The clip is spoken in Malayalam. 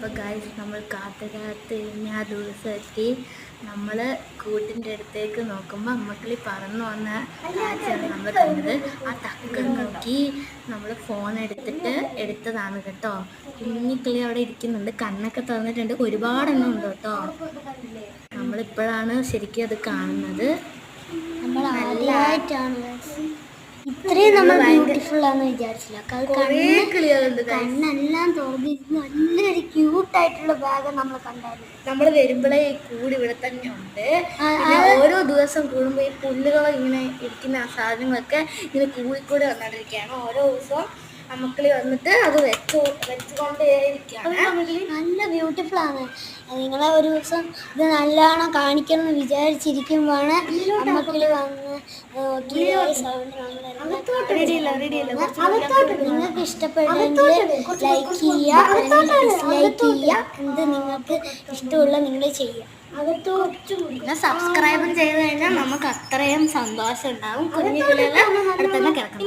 അപ്പോൾ ഗൈസ് നമ്മൾ കാത്ത് കഴിഞ്ഞ ആ ദിവസമെത്തി. നമ്മൾ കൂട്ടിൻ്റെ അടുത്തേക്ക് നോക്കുമ്പോൾ അമ്മക്കിളി പറന്നു വന്ന കാഴ്ചയാണ് നമ്മൾ കണ്ടത്. ആ തക്കം നോക്കി നമ്മൾ ഫോൺ എടുത്തതാണ് കേട്ടോ. കുഞ്ഞിക്കിളി അവിടെ ഇരിക്കുന്നുണ്ട്, കണ്ണൊക്കെ തുറന്നിട്ടുണ്ട്, ഒരുപാടെണ്ണം ഉണ്ട് കേട്ടോ. നമ്മളിപ്പോഴാണ് ശരിക്കും അത് കാണുന്നത്. നമ്മൾ ആദ്യമായിട്ടാണ് ഇത്രയും നമ്മൾ ബ്യൂട്ടിഫുൾ ആണെന്ന് വിചാരിച്ചില്ല. കണ്ണെല്ലാം തുറന്നിരുന്നു, നല്ലൊരു ക്യൂട്ടായിട്ടുള്ള ബാഗ് നമ്മൾ കണ്ടായിരുന്നു. നമ്മൾ വരുമ്പോഴേ ഈ കൂട് ഇവിടെ തന്നെ ഉണ്ട്. പിന്നെ ഓരോ ദിവസം കൂടുമ്പോൾ ഈ പുല്ലുകൾ ഇങ്ങനെ ഇരിക്കുന്ന ആ സാധനങ്ങളൊക്കെ ഇങ്ങനെ കൂടിക്കൂടി വന്നുകൊണ്ടിരിക്കുകയാണ്. ഓരോ ദിവസവും അമ്മക്കിളി വന്നിട്ട് അത് വെച്ചുകൊണ്ടേയിരിക്കുകയാണ്. നല്ല ബ്യൂട്ടിഫുൾ ആണ്. നിങ്ങളെ ഒരു ദിവസം ഇത് നല്ലോണം കാണിക്കണം എന്ന് വിചാരിച്ചിരിക്കുമ്പോഴാണ് അമ്മക്കിളി വന്ന് നിങ്ങൾക്ക് ഇഷ്ടപ്പെട്ടെങ്കിൽ ലൈക്ക് ചെയ്യുക, ഡിസ്ലൈക്ക് ചെയ്യുക, എന്ത് നിങ്ങൾക്ക് ഇഷ്ടമുള്ള നിങ്ങൾ ചെയ്യുക. പിന്നെ സബ്സ്ക്രൈബും ചെയ്ത് കഴിഞ്ഞാൽ നമുക്ക് അത്രയും സന്തോഷം ഉണ്ടാവും. കുഞ്ഞുങ്ങളെല്ലാം അടുത്ത് തന്നെ കിടക്കും.